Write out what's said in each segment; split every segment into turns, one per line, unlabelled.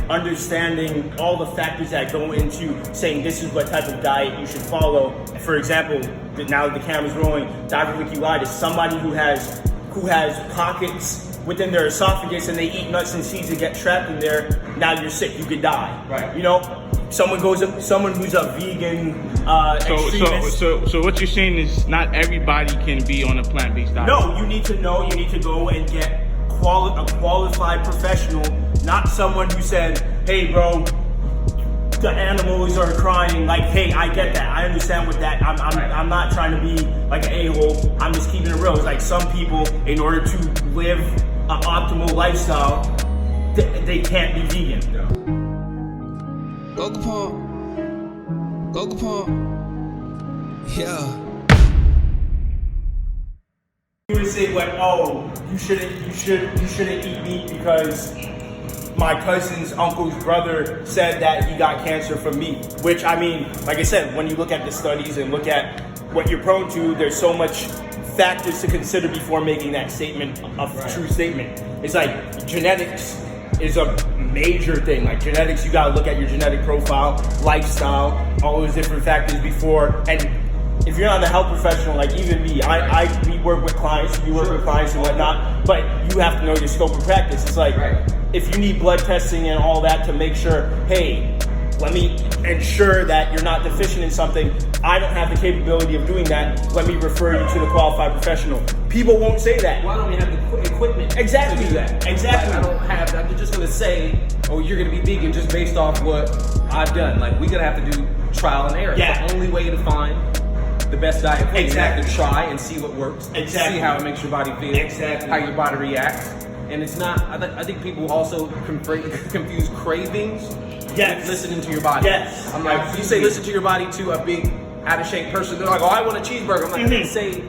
understanding all the factors that go into saying this is what type of diet you should follow. For example, now that the camera's rolling, diverticulitis, somebody who has pockets within their esophagus and they eat nuts and seeds and get trapped in there, now you're sick, you could die.
Right.
You know, someone who's a vegan extremist.
So what you're saying is not everybody can be on a plant-based diet.
No, you need to go and get a qualified professional, not someone who said, hey bro, the animals are crying. Like, hey, I get that, I understand with that. I'm not trying to be like an a-hole, I'm just keeping it real. It's like some people, in order to live an optimal lifestyle, they can't be vegan.
Go Capone. Yeah.
You would say like, oh, you shouldn't eat meat because my cousin's uncle's brother said that he got cancer from meat. Which, I mean, like I said, when you look at the studies and look at what you're prone to, there's so much factors to consider before making that statement a true statement. It's like genetics is a major thing. Like genetics, you gotta look at your genetic profile, lifestyle, all those different factors before. And if you're not a health professional, like even me, we work with clients and whatnot, but you have to know your scope of practice. It's like, if you need blood testing and all that to make sure, hey, let me ensure that you're not deficient in something, I don't have the capability of doing that, let me refer you to the qualified professional. People won't say that.
Well, I don't even have the equipment to do that.
Exactly.
Like, I'm just gonna say, oh, you're gonna be vegan just based off what I've done. Like, we're gonna have to do trial and error.
Yeah.
The only way to find the best diet for you, you have to try and see what works.
Exactly.
See how it makes your body feel.
Exactly.
How your body reacts. And it's not, I think people also confuse cravings with listening to your body.
Yes.
I'm like, you say listen to your body to a big, out of shape person, they're like, oh, I want a cheeseburger. I'm like, I didn't say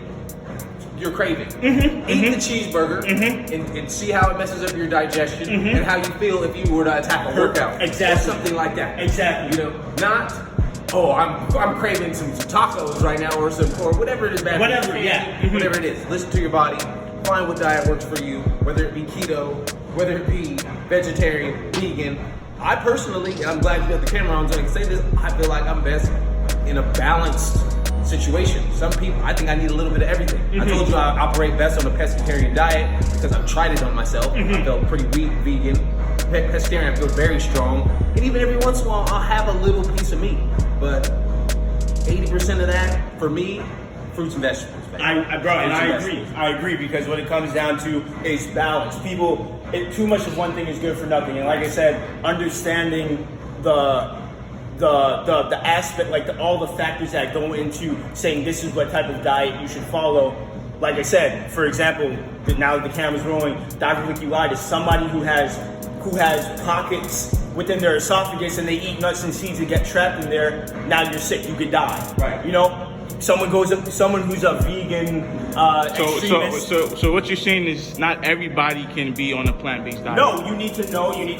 you're craving. Eat the cheeseburger and see how it messes up your digestion and how you feel if you were to attack a workout.
Exactly.
Or something like that.
Exactly.
You know, not, oh, I'm craving some tacos right now or whatever it is, man.
Whatever I agree because what it comes down to is balance. Too much of one thing is good for nothing. And like I said, understanding the aspect, like all the factors that go into saying this is what type of diet you should follow. Like I said, for example, now that the camera's rolling, diverticulitis, somebody who has pockets within their esophagus and they eat nuts and seeds and get trapped in there, now you're sick, you could die.
Right.
You know? Someone who's a vegan extremist.
So what you're saying is not everybody can be on a plant-based diet.
No, you need to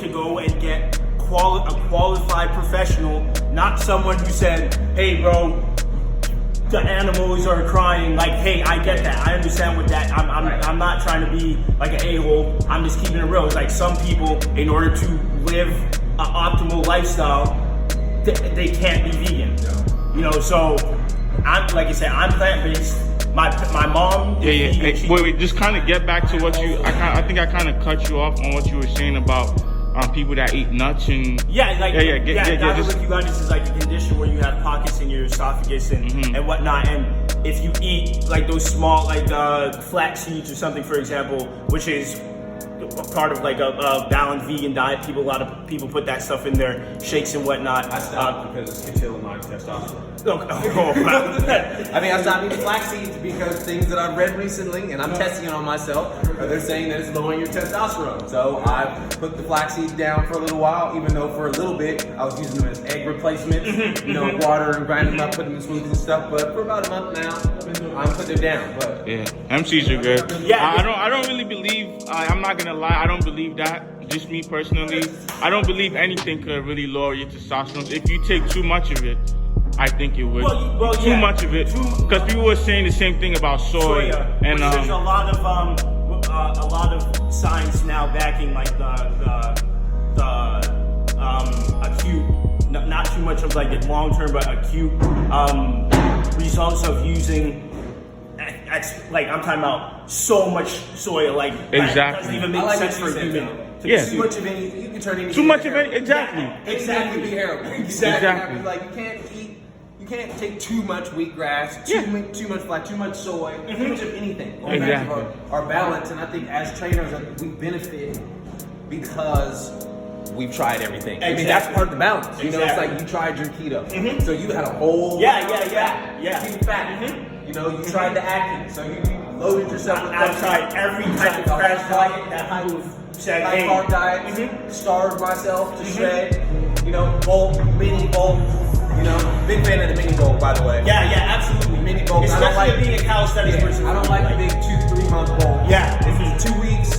go and get a qualified professional, not someone who said, hey bro, the animals are crying. Like, hey, I get that, I understand with that. I'm not trying to be like an a-hole, I'm just keeping it real. It's like some people, in order to live an optimal lifestyle, they can't be vegan. You know, so like I said, I'm plant-based. My mom.
Yeah. Wait. Just kind of get back to what you. I think I kind of cut you off on what you were saying about people that eat nuts and.
Diverticulitis is like a condition where you have pockets in your esophagus and whatnot. And if you eat like those small, like flax seeds or something, for example, which is part of like a balanced vegan diet. A lot of people put that stuff in their shakes and whatnot.
I stopped because it's killing my testosterone.
I
mean, I stopped eating flax seeds because things that I've read recently, and I'm testing it on myself, they're saying that it's lowering your testosterone. So I put the flax seeds down for a little while, even though for a little bit I was using them as egg replacements, you know, water and grinding them up, putting them in smoothies and stuff. But for about a month now, I'm putting them down. But
yeah, MCs are good.
Yeah,
I don't really believe. I'm not gonna lie. I don't believe that. Just me personally, I don't believe anything could really lower your testosterone. If you take too much of it, I think it would. Too much of it, because people were saying the same thing about soy, and
there's a lot of science now backing like the much of like long-term but acute results of using. Like I'm talking about so much soy, like
Exactly.
that doesn't even make
I like
sense
what
for
you
a
said,
human.
though.
To
Yeah.
consume.
Too much of anything, you can turn anything.
Too much
into
of it, exactly.
Exactly. Be heroin.
Exactly.
Like you can't take too much wheatgrass, too much flax, too much soy, too much of anything. Going back to
Exactly.
our balance, and I think as trainers, we benefit because we've tried everything. I mean, that's part of the balance. You know, it's like you tried your keto, so you had a whole keto fat. You know, you tried the Atkins, so you loaded yourself with
I've tried every type of crash diet that people said,
high
hey.
carb diet, starved myself to shred. You know, bulk, mini bulk. You know, big fan of the mini bulk, by the way.
Yeah, absolutely.
Mini bulk.
Especially being a calisthenics person.
I don't like the big 2-3 month bulk.
Yeah.
If it's 2 weeks,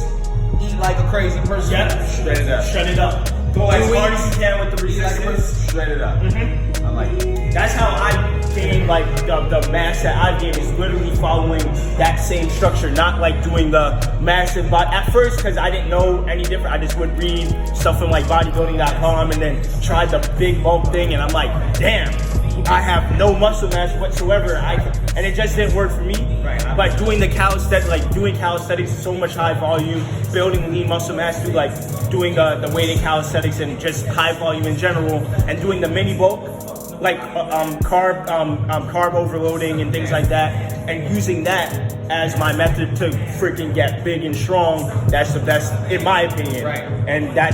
eat like a crazy person. Shred it up.
Shut it up. Go as hard as you can with the
Eat like a
resistance.
person. Shred it up. I like it.
That's how I gain like the mass that I've gained is literally following that same structure, not like doing the massive body. At first, because I didn't know any different, I just would read stuff from like bodybuilding.com and then tried the big bulk thing, and I'm like, damn, I have no muscle mass whatsoever. And it just didn't work for me.
Right.
But doing the calisthenics, so much high volume, building lean muscle mass through like doing the weighted calisthenics and just high volume in general, and doing the mini bulk, like carb overloading and things like that, and using that as my method to freaking get big and strong. That's the best, in my opinion.
Right.
And that,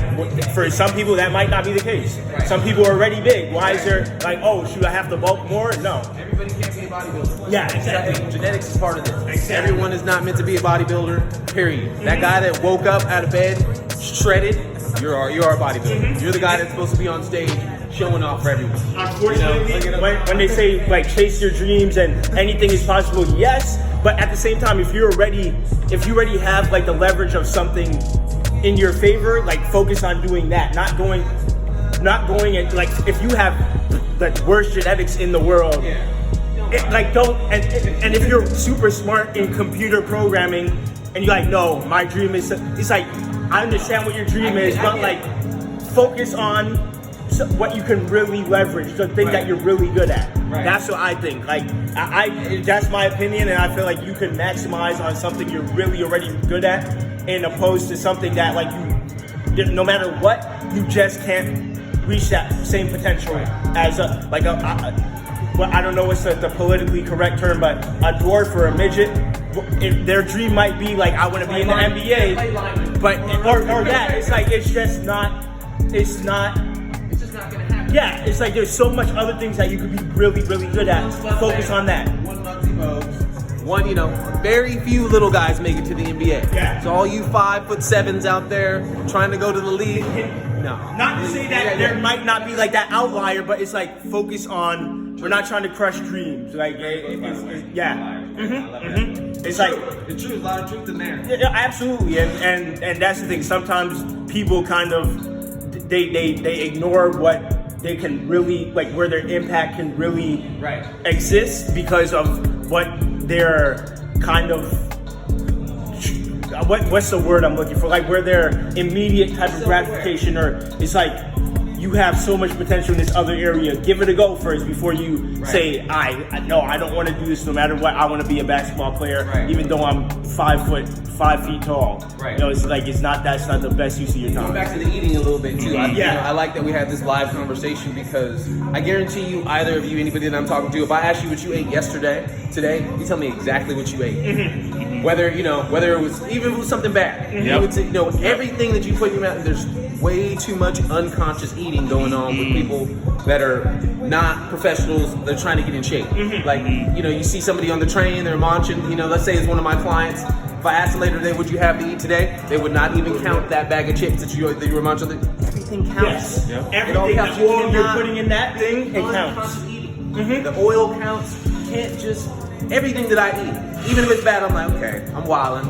for some people, that might not be the case.
Right.
Some people are already big. Why is there like, oh, should I have to bulk more? No.
Everybody can't be a bodybuilder.
Yeah, exactly.
Genetics is part of this.
Exactly.
Everyone is not meant to be a bodybuilder, period. That guy that woke up out of bed, shredded, you're a bodybuilder. You're the guy that's supposed to be on stage showing off for everyone.
Unfortunately, when they say like chase your dreams and anything is possible, yes, but at the same time, if you already have like the leverage of something in your favor, like focus on doing that, not going and like if you have the worst genetics in the world, and if you're super smart in computer programming and you're like, no, my dream is, it's like, I understand what your dream is, but like focus on what you can really leverage, the thing that you're really good at.
Right.
That's what I think. Like, that's my opinion, and I feel like you can maximize on something you're really already good at, in opposed to something that like you, no matter what, you just can't reach that same potential as well, I don't know what's the politically correct term, but a dwarf or a midget. If their dream might be like, I want to be in the NBA, but or that, it's like it's just not gonna happen. Yeah, it's like there's so much other things that you could be really, really good at. Focus on that.
One, you know, very few little guys make it to the NBA.
Yeah.
So all you 5'7" out there trying to go to the league, no.
Not to say that there might not be like that outlier, but it's like focus on. We're not trying to crush dreams. Like, it's like
the truth, a lot of truth in there.
Yeah, absolutely, and that's the thing. Sometimes people kind of they ignore what they can really, like, where their impact can really exist because of what their kind of what's the word I'm looking for? Like where their immediate type of gratification, or it's like you have so much potential in this other area. Give it a go first before you say, I don't want to do this no matter what. I want to be a basketball player, even though I'm 5 feet tall. You know, it's like that's not the best use of your time.
Going back to the eating a little bit too.
Yeah.
I like that we had this live conversation because I guarantee you, either of you, anybody that I'm talking to, if I asked you what you ate today, you tell me exactly what you ate. Whether it was even if it was something bad, you would say, everything that you put in your mouth. There's way too much unconscious eating going on with people that are not professionals. They're trying to get in shape. Like, you see somebody on the train, they're munching. Let's say it's one of my clients. If I asked them later today, would you have to eat today? They would not even count that bag of chips that you were munching. Everything counts.
Yes. Everything that you're putting in that thing, it counts.
The oil counts. You can't just everything that I eat, even if it's bad. I'm like, okay, I'm wilding.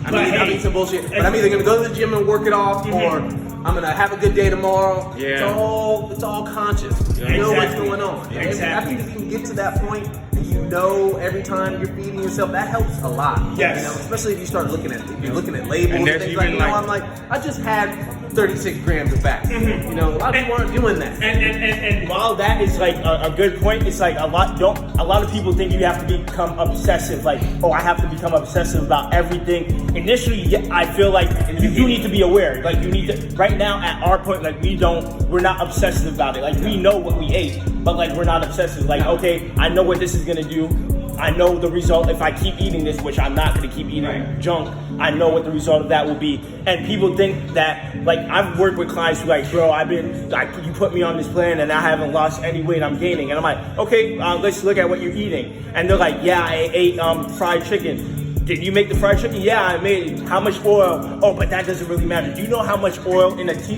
I'm eating some bullshit, but I'm either gonna go to the gym and work it off, or I'm gonna have a good day tomorrow.
Yeah.
It's all conscious. You know what's going on. I think if you can get to that point, and every time you're feeding yourself, that helps a lot.
Yes.
Especially if you start looking at labels and things
even
I'm like, I just had 36 grams of fat. You know, a lot of people aren't doing that.
And while that is like a good point, it's like a lot of people think you have to become obsessive. Like, oh, I have to become obsessive about everything. Initially, yeah, I feel like you do need to be aware. Like, you need to. Right now, at our point, like we're not obsessive about it. Like, we know what we ate, but like we're not obsessive. Like, okay, I know what this is gonna do. I know the result if I keep eating this, which I'm not going to keep eating junk. I know what the result of that will be. And people think that, like, I've worked with clients who like, bro, you put me on this plan and I haven't lost any weight, I'm gaining. And I'm like, okay, let's look at what you're eating. And they're like, yeah, I ate fried chicken. Did you make the fried chicken? Yeah, I made it. How much oil? Oh, but that doesn't really matter. Do you know how much oil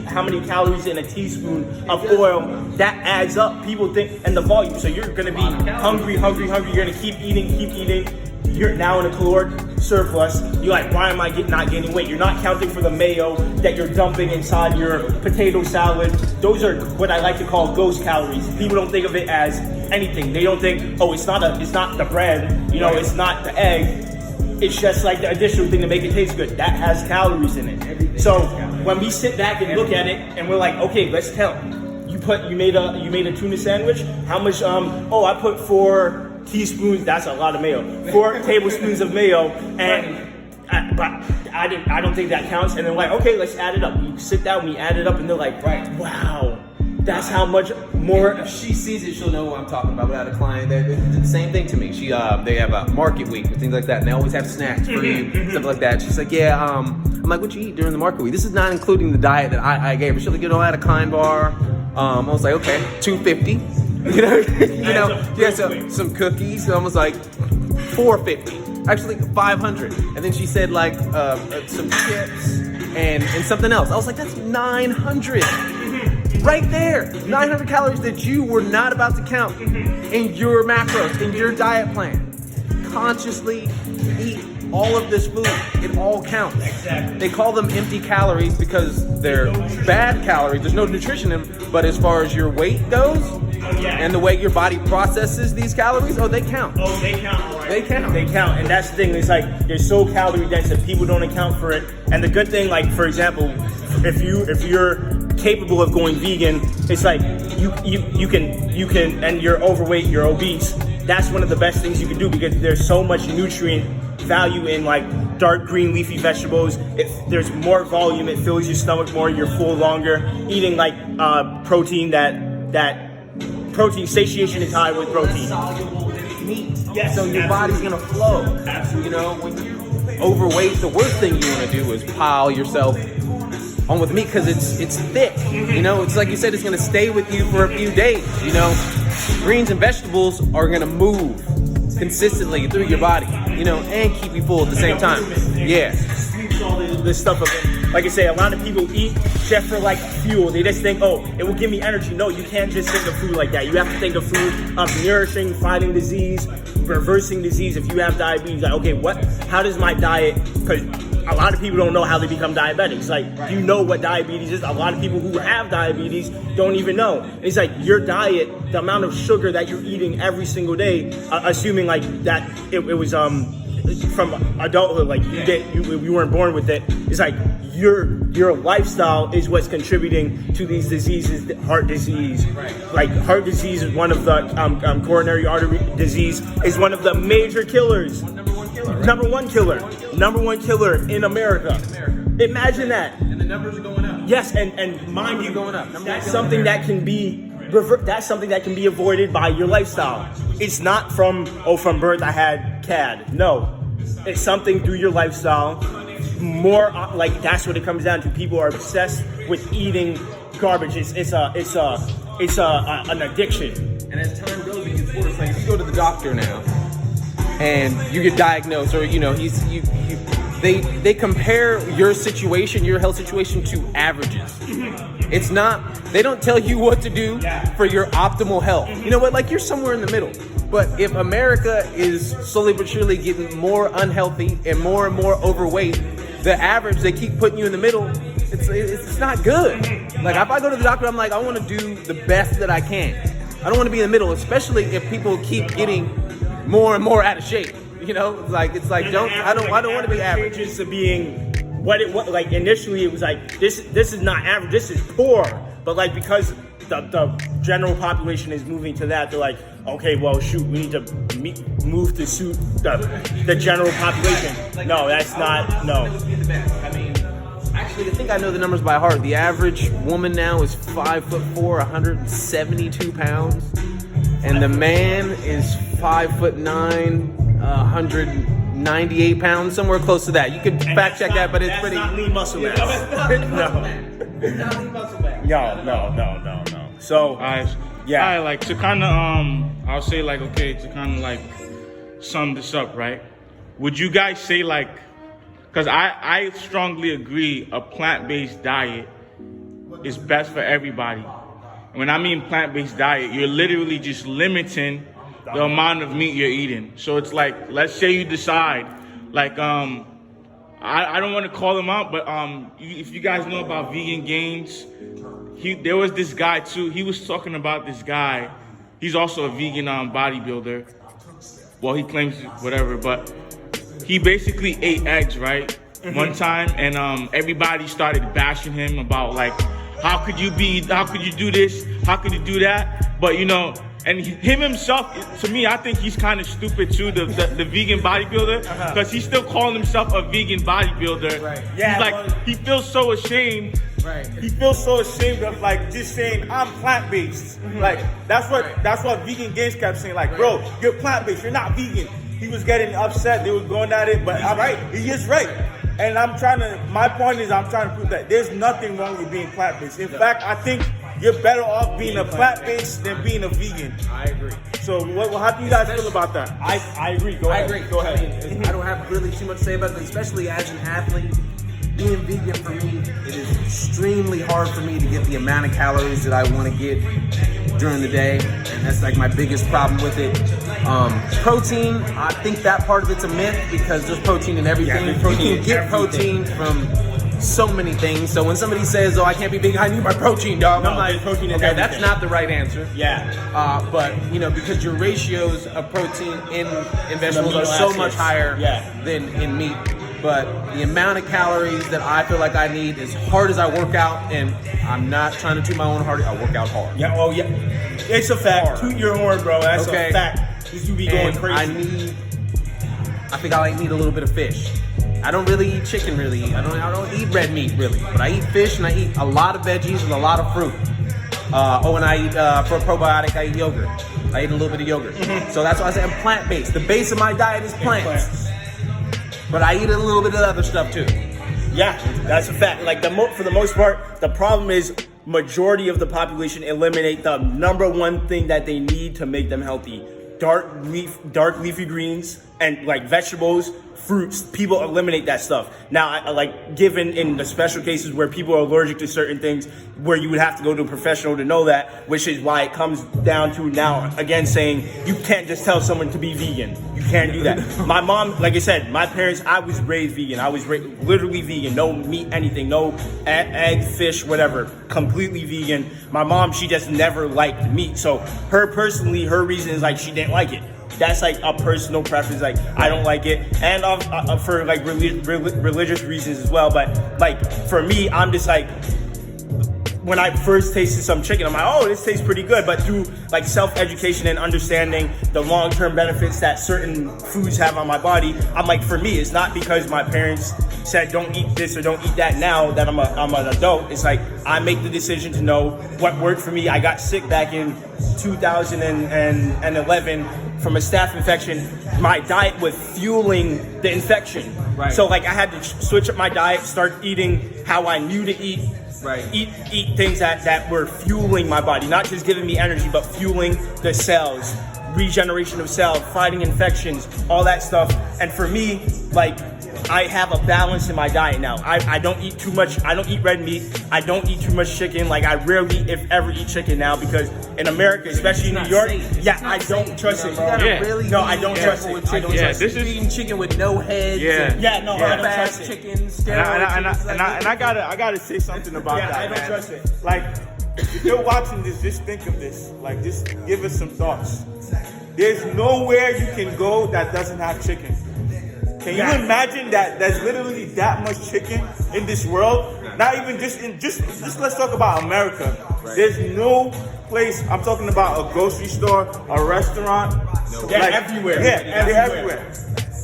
how many calories in a teaspoon of oil? That adds up. People think, and the volume. So you're gonna be hungry. You're gonna keep eating. You're now in a caloric surplus. You're like, why am I not gaining weight? You're not counting for the mayo that you're dumping inside your potato salad. Those are what I like to call ghost calories. People don't think of it as anything. They don't think, oh, it's not the bread. You know, it's not the egg. It's just like the additional thing to make it taste good. That has calories in it. So when we sit back and look at it and we're like, okay, let's count. You made a tuna sandwich. How much? I put 4 teaspoons. That's a lot of mayo. 4 tablespoons of mayo, but I don't think that counts. And they're like, okay, let's add it up. We sit down, we add it up, and they're like, wow. That's how much more.
If she sees it, she'll know what I'm talking about. We had a client that did the same thing to me. They have a market week and things like that, and they always have snacks for you, stuff like that. She's like, yeah, I'm like, what you eat during the market week? This is not including the diet that I gave her. She's like, I had a Kind bar. I was like, okay, $250. Yeah, some cookies. So I was like, $450. Actually, $500. And then she said like some chips and something else. I was like, that's $900. Right there, 900 calories that you were not about to count in your macros, in your diet plan. Consciously eat all of this food. It all counts.
Exactly.
They call them empty calories because they're bad calories. There's no nutrition in them. But as far as your weight goes, and the way your body processes these calories, they count.
Oh, they count. Right?
They count.
They count. And that's the thing. It's like they're so calorie dense that people don't account for it. And the good thing, like for example, if you're capable of going vegan, it's like you can, and you're overweight, you're obese. That's one of the best things you can do because there's so much nutrient value in like dark green leafy vegetables. There's more volume. It fills your stomach more. You're full longer. Eating like protein that protein satiation is high with protein.
Soluble meat.
Yes,
so your body's gonna flow.
Absolutely.
You know, when you're overweight, the worst thing you want to do is pile yourself on with meat because it's thick. You know, it's like you said, it's gonna stay with you for a few days. You know, greens and vegetables are gonna move consistently through your body. You know, and keep you full at the same time. Yeah.
All this stuff of it. Like I say, a lot of people eat just for like fuel. They just think, oh, it will give me energy. No, you can't just think of food like that. You have to think of food of nourishing, fighting disease, reversing disease. If you have diabetes, like, okay, how does my diet, because a lot of people don't know how they become diabetics. Like, you know what diabetes is. A lot of people who have diabetes don't even know. It's like your diet, the amount of sugar that you're eating every single day, assuming like that it was from adulthood, like you weren't born with it. It's like your lifestyle is what's contributing to these diseases. Heart disease, like heart disease is one of the coronary artery disease is one of the major killers. Number one killer in America. Imagine that.
And the numbers are going up.
Yes, and mind you,
going up.
that's something that can be avoided by your lifestyle. It's not from birth I had CAD. No, it's something through your lifestyle. More like that's what it comes down to. People are obsessed with eating garbage. It's an addiction.
And as time goes, it gets worse. Like if you go to the doctor now, and you get diagnosed, or you know, they compare your situation, your health situation, to averages. It's not. They don't tell you what to do for your optimal health. You know what? Like you're somewhere in the middle. But if America is slowly but surely getting more unhealthy and more overweight, the average, they keep putting you in the middle. It's not good. Like if I go to the doctor, I'm like, I want to do the best that I can. I don't want to be in the middle, especially if people keep getting more and more out of shape. You know, it's like I don't want to be average.
To being what like initially it was like this is not average, this is poor, but like because the general population is moving to that, they're like, okay, well shoot, we need to move to suit the general population. No, that's not, no.
I mean, actually, I think I know the numbers by heart. The average woman now is 5'4", 172 pounds, and the man is 5'9", 198 pounds, somewhere close to that. You could fact check that, but it's pretty.
That's not lean muscle mass. No. So,
yeah. Like to kind of I'll say like, okay, to kind of like sum this up, right? Would you guys say like, because I strongly agree a plant-based diet is best for everybody. When I mean plant-based diet, you're literally just limiting the amount of meat you're eating. So it's like, let's say you decide, like, I don't want to call him out, but if you guys know about Vegan Gains, there was this guy too. He was talking about this guy. He's also a vegan bodybuilder. Well, he claims whatever, but he basically ate eggs, right? One time, and everybody started bashing him about like, how could you do this? How could you do that? But you know, and him himself, to me, I think he's kind of stupid too, the vegan bodybuilder, because he's still calling himself a vegan bodybuilder.
Right. Yeah,
he's like, he feels so ashamed.
Right. He feels so ashamed of like just saying I'm plant-based. Like that's what Vegan Gains kept saying. Like, bro, you're plant-based, you're not vegan. He was getting upset. They were going at it, but I'm right. He is right. And my point is I'm trying to prove that there's nothing wrong with being plant-based. In fact, I think you're better off being a plant-based than being a vegan.
I agree.
So how do you guys feel about that? I agree. Go ahead. Go ahead.
I don't have really too much to say about it, especially as an athlete. Being vegan for me, it is extremely hard for me to get the amount of calories that I want to get during the day, and that's like my biggest problem with it. Protein, I think that part of it's a myth because there's protein in everything. You can get protein from so many things. So when somebody says, "Oh, I can't be vegan, I need my protein, dog," I'm like,
protein in
okay,
everything.
that's not the right answer.
Yeah.
But you know, because your ratios of protein in vegetables are so much higher than in meat. But the amount of calories that I feel like I need, as hard as I work out, and I'm not trying to toot my own horn, I work out hard.
Yeah, oh yeah. It's a fact. Toot your horn, bro. That's a fact. You be going crazy.
I think I need a little bit of fish. I don't really eat chicken, really. I don't eat red meat, really. But I eat fish, and I eat a lot of veggies and a lot of fruit. And I eat, for a probiotic, I eat yogurt. I eat a little bit of yogurt. So that's why I say I'm plant-based. The base of my diet is plants. But I eat a little bit of other stuff too.
Yeah, that's a fact. Like for the most part, the problem is majority of the population eliminate the number one thing that they need to make them healthy: dark leafy greens and like vegetables, fruits. People eliminate that stuff. Now, like given in the special cases where people are allergic to certain things, where you would have to go to a professional to know that, which is why it comes down to now again saying you can't just tell someone to be vegan. You can't do that. My mom, like I said, my parents, I was raised vegan. I was literally vegan. No meat, anything. No egg, fish, whatever. Completely vegan. My mom, she just never liked meat. So her reason is like she didn't like it. That's like a personal preference. Like I don't like it, and for like religious reasons as well. But like for me, I'm just like, when I first tasted some chicken, I'm like, oh, this tastes pretty good. But through like self-education and understanding the long-term benefits that certain foods have on my body, I'm like, for me, it's not because my parents said don't eat this or don't eat that. Now that I'm an adult, it's like I make the decision to know what worked for me. I got sick back in 2011 from a staph infection. My diet was fueling the infection.
Right.
So like I had to switch up my diet, start eating how I knew to eat.
Right.
Eat things that were fueling my body, not just giving me energy, but fueling the cells, regeneration of cells, fighting infections, all that stuff. And for me, like, I have a balance in my diet now. I don't eat too much. I don't eat red meat. I don't eat too much chicken. Like, I rarely, if ever, eat chicken now because in America, especially in New York, I don't trust it, bro. I don't trust it. I don't trust it.
Eating chicken with no heads.
I don't trust it.
Chicken,
and I gotta say something about that.
I don't trust it.
Like, if you're watching this, just think of this. Like, just give us some thoughts. There's nowhere you can go that doesn't have chicken. Can you imagine that there's literally that much chicken in this world? Not even just let's talk about America. There's no place, I'm talking about a grocery store, a restaurant.
They're everywhere.
Yeah, they're everywhere.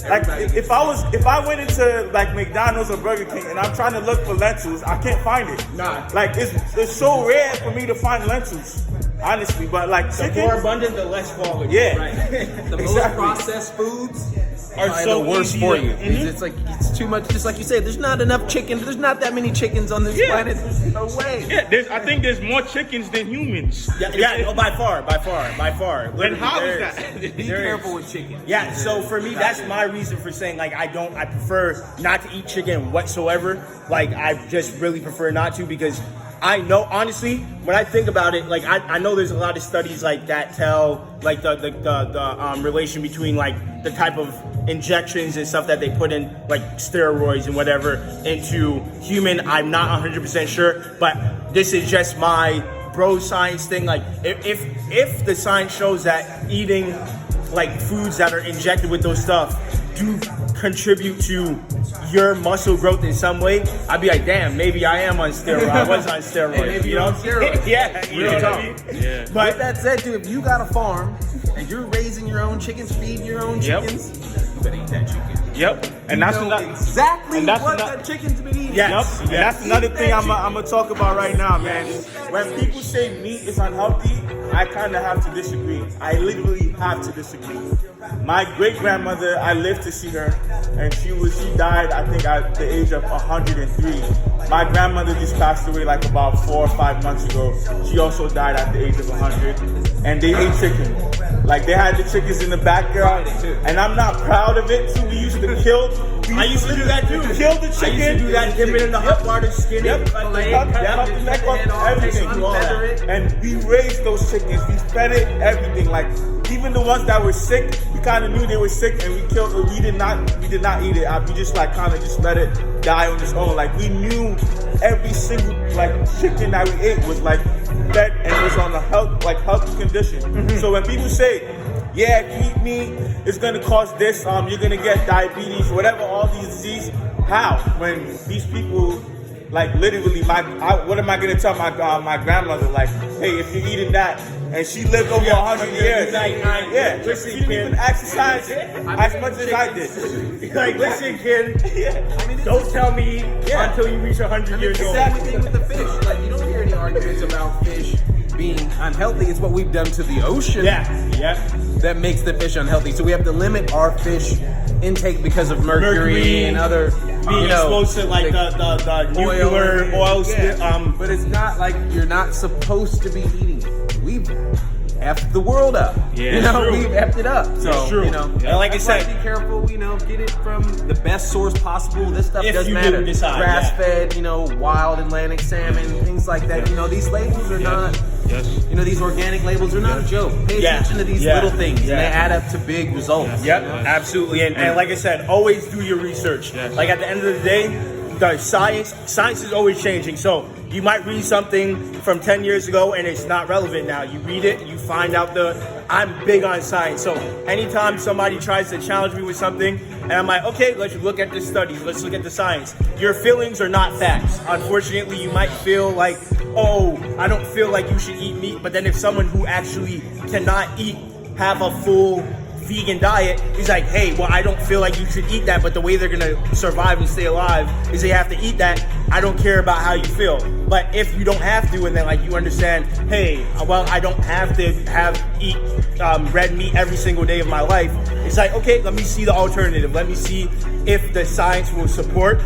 Like if I went into like McDonald's or Burger King and I'm trying to look for lentils, I can't find it.
Nah.
Like it's so rare for me to find lentils, honestly. But like
The
chicken,
more abundant, the less quality.
yeah,
Right. The most
Exactly.
processed foods
Are
are
so
the worst
easy
for
to-
you.
Mhm.
It's like it's too much. Just like you said, there's not enough chicken. There's not that many chickens on this
Yeah.
planet. There's no way.
Yeah,
I think there's more chickens than humans.
Yeah, no, by far.
Then how is
There's-
that?
Be
there
careful
is.
with chicken.
Yeah, so for me, that's my reason for saying, like, I prefer not to eat chicken whatsoever. Like, I just really prefer not to because I know, honestly, when I think about it, like, I know there's a lot of studies, like, that tell, like, the relation between, like, the type of injections and stuff that they put in, like, steroids and whatever, into human. I'm not 100% sure, but this is just my bro science thing. Like, if the science shows that eating like foods that are injected with those stuff do contribute to your muscle growth in some way, I'd be like, damn, maybe I am on steroids. I was on steroids.
Hey, maybe
you
you're
know?
on steroids.
Yeah, you know what I mean?
Yeah.
With
But
that said, dude, if you got a farm and you're raising your own chickens, feeding your own
Yep.
chickens, you better eat that chicken.
Yep. And that's
you know
not
exactly
and that's
what
not-
that chicken's been eating.
Yes.
Yep. And that's another thing I'm gonna talk about right now, man. When people say meat is unhealthy, I kind of have to disagree. I literally have to disagree. My great grandmother, I lived to see her, and she died, I think, at the age of 103. My grandmother just passed away like about 4 or 5 months ago. She also died at the age of 100, and they ate chicken. Like they had the chickens in the backyard, and I'm not proud of it. So we used to kill.
I used to do that too.
Kill the chicken.
I used to do that, dip it in the hot water, skin
Yep.
it,
Cut
like,
the neck off, everything.
Feather it.
And we raised those chickens. We fed it everything. Like even the ones that were sick, we kind of knew they were sick, and we killed. We did not eat it. We just like kind of just let it die on its own. Like we knew every single like chicken that we ate was like fed and was on a healthy condition. So when people say, yeah, if you eat meat, it's gonna cause this. You're gonna get diabetes, whatever, all these diseases. How? When these people, like literally, what am I gonna tell my grandmother? Like, hey, if you're eating that, and she lived over 100 years, yeah,
listen,
she didn't even exercise as much as I did.
like, listen, kid,
Yeah.
don't tell me
Yeah.
until you reach 100 years old.
Exactly thing with the fish. Like you don't hear any arguments about fish being unhealthy. It's what we've done to the ocean
Yeah.
that makes the fish unhealthy. So we have to limit our fish intake because of mercury and other
being exposed to like the nuclear oil.
But it's not like you're not supposed to be eating it. We've effed the world up.
Yeah,
you know,
it's true.
we've effed it up. So
It's true.
you know,
And like I
that's why
said-
be careful. You know, get it from the best source possible. This stuff
If
doesn't
you
matter.
do decide,
Grass
yeah.
fed, you know, wild Atlantic salmon, things like that. You know, these labels are not.
Yes.
You know, these organic labels are not a joke. Pay
Yeah.
attention to these
Yeah.
little things,
Yeah.
and they add up to big results.
Yep, absolutely. And like I said, always do your research.
Yes.
Like at the end of the day, the science is always changing. So you might read something from 10 years ago and it's not relevant now. You read it, you find out I'm big on science. So anytime somebody tries to challenge me with something and I'm like, okay, let's look at the studies, let's look at the science. Your feelings are not facts. Unfortunately, you might feel like, oh, I don't feel like you should eat meat. But then if someone who actually cannot have a full vegan diet is like, hey, well, I don't feel like you should eat that, but the way they're gonna survive and stay alive is they have to eat that. I don't care about how you feel. But if you don't have to, and then like you understand, hey, well, I don't have to eat red meat every single day of my life. It's like, okay, let me see the alternative. Let me see if the science will support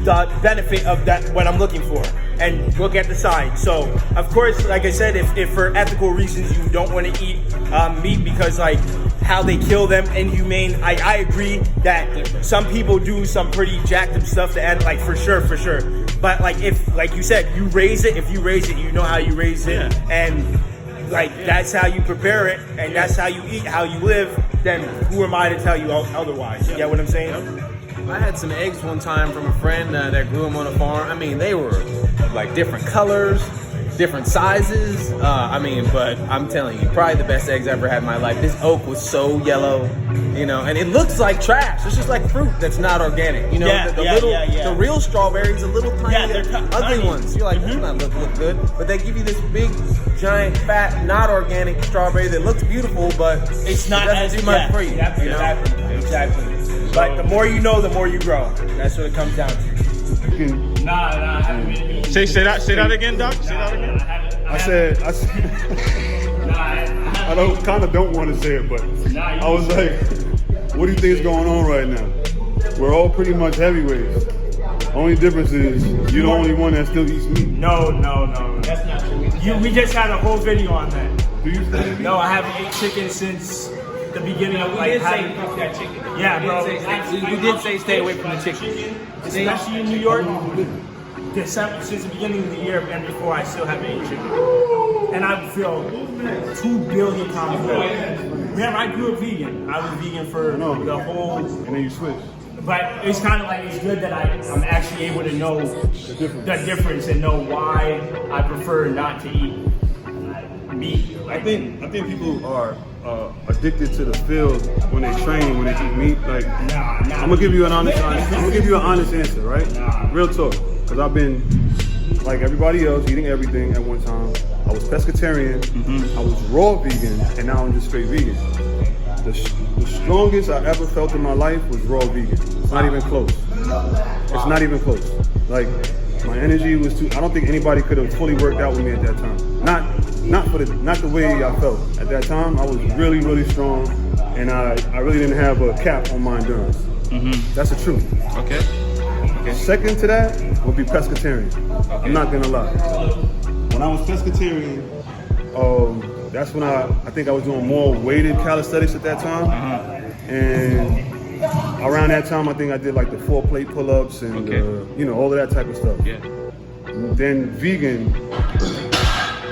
the benefit of that, what I'm looking for, and look at the science. So, of course, like I said, if for ethical reasons you don't want to eat meat because like how they kill them, inhumane, I agree that some people do some pretty jacked up stuff to end, like for sure. But like if, like you said, if you raise it, you know how you raise it, and like that's how you prepare it, and that's how you eat, how you live. Then who am I to tell you otherwise? You get what I'm saying?
I had some eggs one time from a friend that grew them on a farm. I mean, they were like different colors. different sizes. I mean, but I'm telling you, probably the best eggs I ever had in my life. This oak was so yellow, you know, and it looks like trash. It's just like fruit that's not organic. You know, the real strawberries, the little tiny, ugly ones. You're like, this not look good, but they give you this big, giant, fat, not organic strawberry that looks beautiful, but
it's not
doesn't do much for you.
Exactly. But the more you know, the more you grow. That's what it comes down to. Nah, I haven't been.
Say that again, Doc. Say that again.
I said, I don't want to say it, but I was like, what do you think is going on right now? We're all pretty much heavyweights. Only difference is you're the only one that still eats meat.
No. That's not true. We just had a whole video on that.
Do you still eat meat?
No, I haven't ate chicken since the beginning of like having that chicken. Yeah, bro.
We did say stay away from the chicken.
Especially in New York. Since the beginning of the year and before, I still haven't eaten chicken. And I feel 2 billion times better. Remember, I grew up vegan. I was vegan for the whole.
And then you switch.
But it's kind of like it's good that I'm actually able to know the difference and know why I prefer not to eat meat.
I think people are addicted to the field when they train, when they eat meat. Like, I'm gonna give you an honest answer, right? Real talk, because I've been like everybody else, eating everything at one time. I was pescatarian, I was raw vegan, and now I'm just straight vegan. The strongest I ever felt in my life was raw vegan. It's not even close. It's not even close. Like, my energy was too. I don't think anybody could have fully worked out with me at that time. Not the way I felt at that time. I was really, really strong, and I really didn't have a cap on my endurance. That's the truth.
Okay.
Second to that would be pescatarian. I'm not gonna lie. When I was pescatarian, that's when I think I was doing more weighted calisthenics at that time, and around that time I think I did like the 4-plate pull-ups and all of that type of stuff.
Yeah.
Then vegan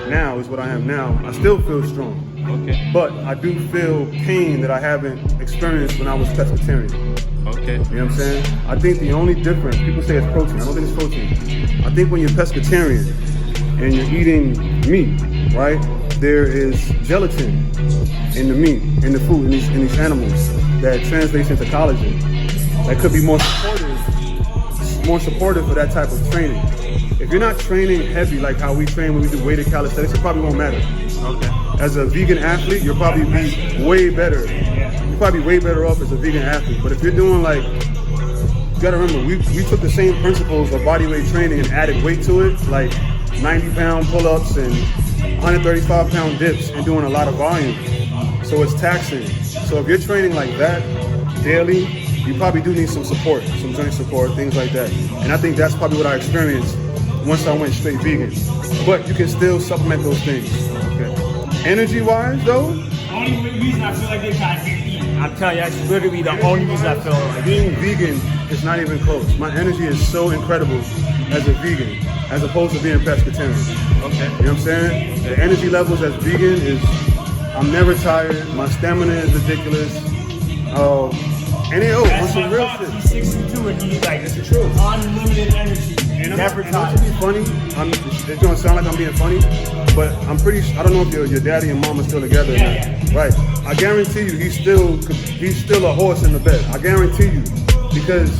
now is what I am now. I still feel strong.
Okay.
But I do feel pain that I haven't experienced when I was pescatarian.
Okay.
You know what I'm saying? I think the only difference, people say it's protein. I don't think it's protein. I think when you're pescatarian and you're eating meat, right? There is gelatin in the meat, in the food, in these animals that translates into collagen. That could be more supportive for that type of training. If you're not training heavy like how we train when we do weighted calisthenics, it probably won't matter.
Okay.
As a vegan athlete, you'll probably be way better. You're probably way better off as a vegan athlete. But if you're doing like, you gotta remember, we took the same principles of bodyweight training and added weight to it, like 90-pound pull-ups and 135-pound dips and doing a lot of volume. So it's taxing. So if you're training like that daily, you probably do need some support, some joint support, things like that. And I think that's probably what I experienced once I went straight vegan. But you can still supplement those things. Okay. Energy-wise, though,
The only reason I feel like this guy can eat. I'm telling you, that's literally the only reason I feel like
being vegan is not even close. My energy is so incredible as a vegan, as opposed to being pescatarian.
Okay.
You know what I'm saying? The energy levels as vegan is, I'm never tired. My stamina is ridiculous. And on some real shit.
He's 62 and he's like, it's true. Unlimited energy.
And
never
not
tired.
to be funny, it's gonna sound like I'm being funny, but I'm pretty. I don't know if your daddy and mom are still together.
Yeah.
Right. I guarantee you, he's still a horse in the bed. I guarantee you, because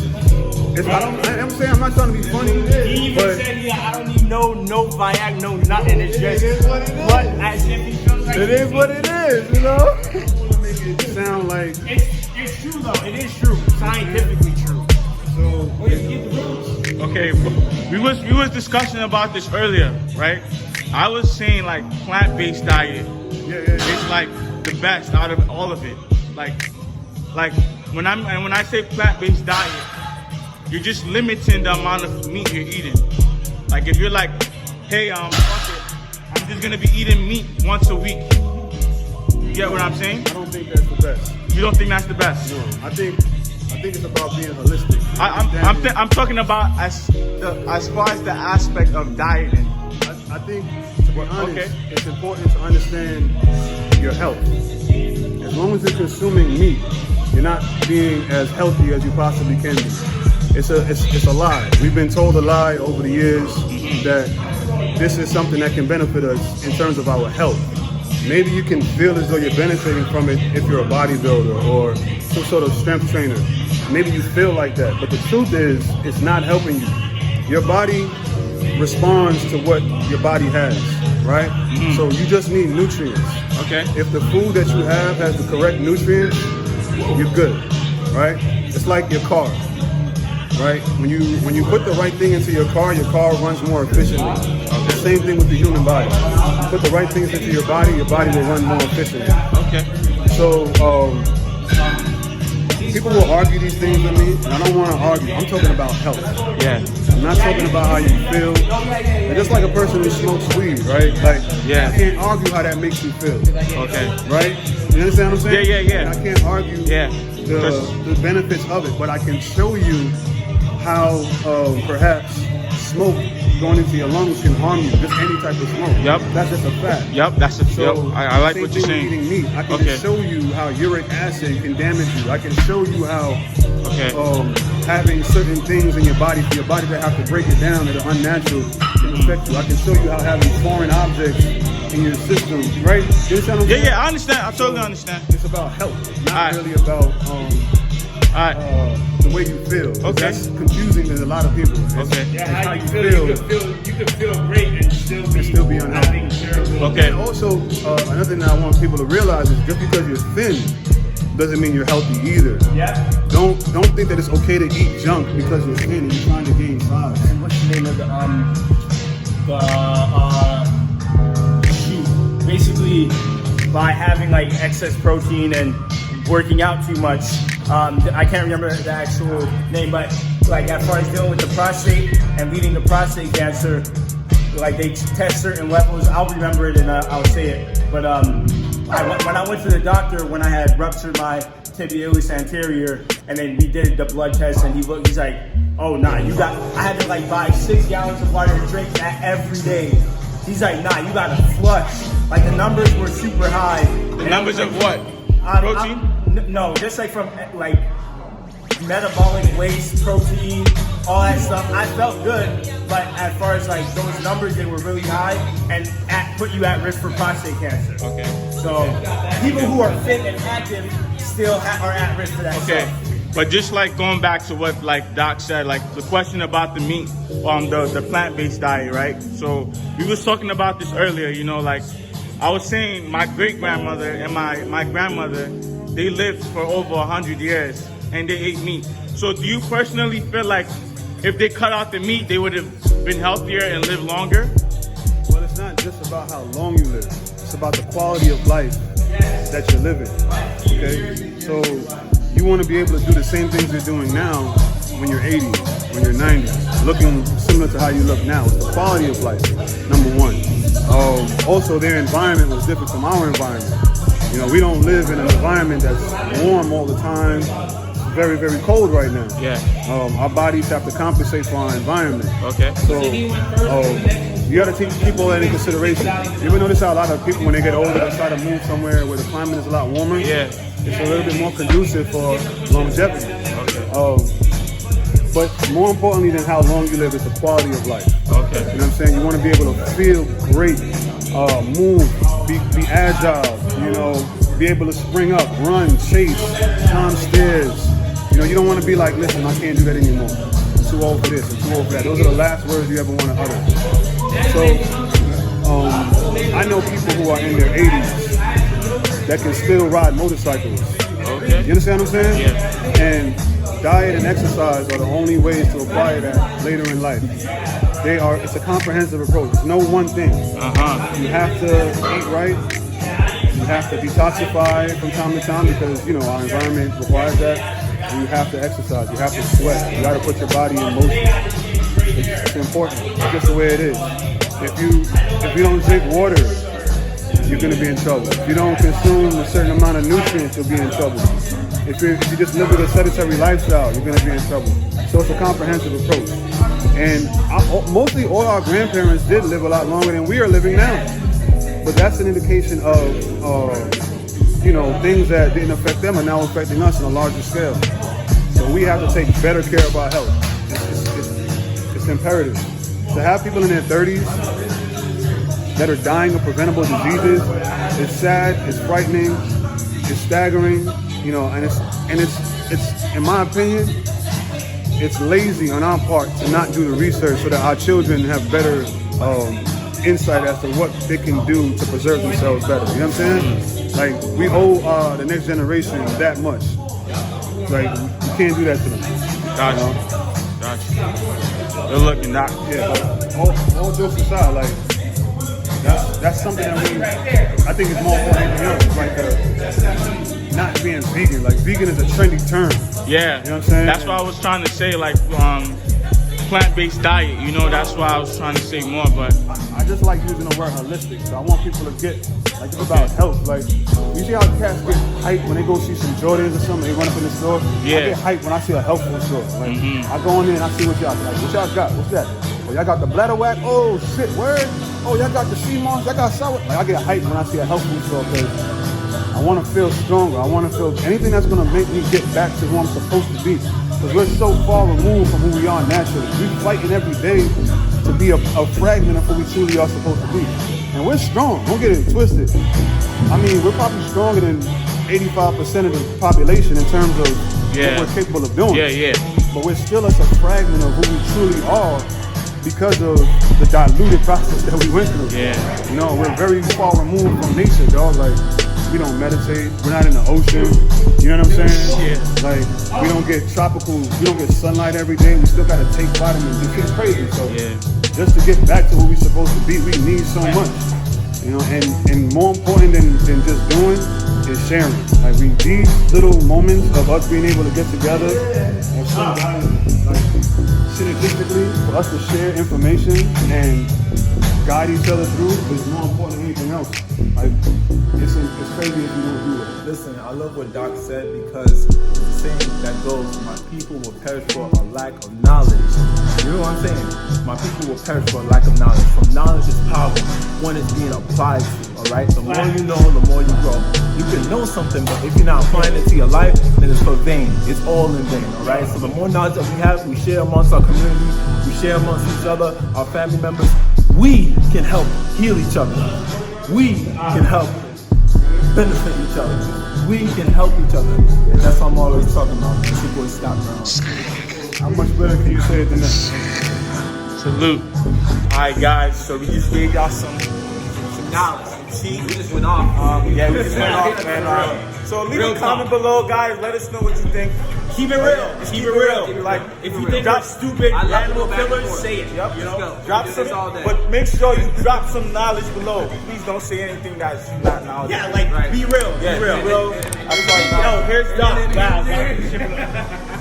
I'm saying I'm not trying to be funny,
He even
but
said, I don't need no Viagra, no nothing. It's just
is what it is.
But as if he feels like
it is what it is, you know. Make it sound like
it's true though. It is true, scientifically true.
so.
Okay, we was discussing about this earlier, right? I was saying like plant-based diet is like the best out of all of it. Like when I say plant-based diet, you're just limiting the amount of meat you're eating. Like if you're like, hey, fuck it, I'm just gonna be eating meat once a week. You get what I'm saying?
I don't think that's the best.
You don't think that's the best?
No, I think it's about being holistic.
I'm talking about as far as the aspect of dieting.
I think, to be honest, it's important to understand your health. As long as you're consuming meat, you're not being as healthy as you possibly can be. It's a lie. We've been told a lie over the years that this is something that can benefit us in terms of our health. Maybe you can feel as though you're benefiting from it if you're a bodybuilder or some sort of strength trainer. Maybe you feel like that, but the truth is, it's not helping you. Your body responds to what your body has, right? So you just need nutrients.
Okay.
If the food that you have has the correct nutrients, you're good, right? It's like your car, right? When you put the right thing into your car runs more efficiently. The same thing with the human body. You put the right things into your body will run more efficiently.
Okay.
So people will argue these things with me, and I don't want to argue. I'm talking about health.
Yeah.
I'm not talking about how you feel. And just like a person who smokes weed, right? Like,
Yeah.
I can't argue how that makes you feel,
Okay.
right? You understand what I'm saying?
Yeah.
And I can't argue
Yeah.
the benefits of it, but I can show you how perhaps smoke going into your lungs can harm you. Just any type of smoke.
Yep.
That's just a fact.
Yep. That's a.
So
I like
same
what you're
thing with
saying.
eating meat. I can
Okay.
just show you how uric acid can damage you. I can show you how
Okay.
having certain things in your body for your body to have to break it down that are unnatural can affect you. I can show you how having foreign objects in your system, right? You understand what I'm saying?
Yeah. I understand. I totally understand.
It's about health, not
Alright.
really about
All right.
the way you feel. 'Cause
Okay.
That's confusing to a lot of people. It's-
Okay.
it's
Yeah, how you feel. You could feel great and still be
unhealthy.
having terrible.
Okay.
And also, another thing that I want people to realize is just because you're thin doesn't mean you're healthy either.
Yeah.
Don't think that it's okay to eat junk because you're thin and you're trying to gain size.
And what's the name of shoot? Basically, by having like excess protein and working out too much, I can't remember the actual name, but like as far as dealing with the prostate and leading to prostate cancer, like they test certain levels. I'll remember it and I'll say it. But when I went to the doctor when I had ruptured my tibialis anterior, and then we did the blood test, and he's like, "Oh nah, I had to like buy 6 gallons of water and drink that every day." He's like, "Nah, you gotta flush." Like the numbers were super high.
The numbers of what? Protein?
No, just like from like metabolic waste, protein, all that stuff. I felt good, but as far as like those numbers, they were really high and put you at risk for prostate cancer.
Okay.
So people who are fit and active still are at risk for that.
Okay.
stuff.
But just like going back to what like Doc said, like the question about the meat, the plant-based diet, right? So we was talking about this earlier, you know, like I was saying my great-grandmother and my grandmother, they lived for over 100 years and they ate meat. So do you personally feel like if they cut out the meat, they would have been healthier and lived longer?
Well, it's not just about how long you live. It's about the quality of life that you're living. Okay? So you want to be able to do the same things you're doing now when you're 80, when you're 90, looking similar to how you look now. It's the quality of life, number one. Also, their environment was different from our environment. You know, we don't live in an environment that's warm all the time. It's very, very cold right now.
Yeah.
Our bodies have to compensate for our environment.
Okay.
So you got to keep all that in consideration. You ever notice how a lot of people, when they get older, they try to move somewhere where the climate is a lot warmer?
Yeah.
It's a little bit more conducive for longevity.
Okay.
But more importantly than how long you live, it's the quality of life.
Okay.
You know what I'm saying? You want to be able to feel great, move, be agile, you know, be able to spring up, run, chase, climb stairs. You know, you don't want to be like, listen, I can't do that anymore. I'm too old for this, I'm too old for that. Those are the last words you ever want to utter. So, I know people who are in their 80s that can still ride motorcycles.
Okay.
You understand what I'm saying?
Yeah.
And diet and exercise are the only ways to acquire that later in life. It's a comprehensive approach. It's no one thing. You have to eat right. You have to detoxify from time to time because, you know, our environment requires that. And you have to exercise. You have to sweat. You got to put your body in motion. It's important. It's just the way it is. If you don't drink water, you're going to be in trouble. If you don't consume a certain amount of nutrients, you'll be in trouble. If you just live with a sedentary lifestyle, you're going to be in trouble. So it's a comprehensive approach. And mostly all our grandparents did live a lot longer than we are living now. But that's an indication of, you know, things that didn't affect them are now affecting us on a larger scale. So we have to take better care of our health. It's imperative. To have people in their 30s that are dying of preventable diseases. It's sad, it's frightening, it's staggering, you know, and it's in my opinion, it's lazy on our part to not do the research so that our children have better insight as to what they can do to preserve themselves better. You know what I'm saying? Like, we owe the next generation that much. Like, you can't do that to them.
Gotcha. Good looking, Doc.
Yeah, but all jokes aside, like, that's something that I think is more important than anything else. Like, not being vegan. Like, vegan is a trendy term.
Yeah.
You know what I'm saying?
That's what I was trying to say, like, plant-based diet, you know, that's why I was trying to say more, but
I just like using the word holistic. So I want people to get, like, it's about health. Like, you see how cats get hyped when they go see some Jordans or something, they run up in the store?
Yeah.
I get hyped when I see a health food store. Like, I go in there and I see what y'all got. What y'all got? What's that? Oh, y'all got the bladder whack? Oh, shit, word? Oh, y'all got the sea moss? Y'all got sour? Like, I get hyped when I see a health food store because I want to feel stronger. I want to feel anything that's going to make me get back to who I'm supposed to be. Because we're so far removed from who we are naturally. We're fighting every day to be a fragment of who we truly are supposed to be. And we're strong. Don't get it twisted. I mean, we're probably stronger than 85% of the population in terms of what we're capable of doing.
Yeah.
But we're still a fragment of who we truly are because of the diluted process that we went through.
Yeah.
You know, we're very far removed from nature, dog. Like, we don't meditate. We're not in the ocean. You know what I'm saying?
Yeah.
Like, we don't get tropical. We don't get sunlight every day. We still gotta take vitamins. It's crazy. So just to get back to who we're supposed to be, we need so much. You know, and more important than just doing is sharing. Like, these little moments of us being able to get together and like synergistically for us to share information and guide each other through is more important than anything else. Like, it's crazy if you don't do it.
Listen, I love what Doc said because it's the saying that goes, my people will perish for a lack of knowledge. You know what I'm saying? My people will perish for a lack of knowledge. From knowledge is power when it's being applied to, all right? The more you know, the more you grow. You can know something, but if you're not applying it to your life, then it's for vain. It's all in vain, all right? So the more knowledge that we have, we share amongst our community, we share amongst each other, our family members, we can help heal each other. We can help benefit each other. We can help each other. And that's what I'm always talking about. It's your boy Scott Brown.
How much better can you say it than that?
Salute.
Alright guys, so we just gave y'all some knowledge. See,
We just went off.
yeah, we just went off, man. So leave a comment below, guys. Let us know what you think. Keep it real. Keep it real. Like, if you think drop stupid
I love to
animal
go back and
killers,
forth.
say it. Yep.
You know,
Drop
we do
some,
this all day.
but make sure you drop some knowledge below. Please don't say anything that's not knowledge.
Yeah, like, be real.
Yeah,
Be real.
That's all. Yo, here's Doc. Wow.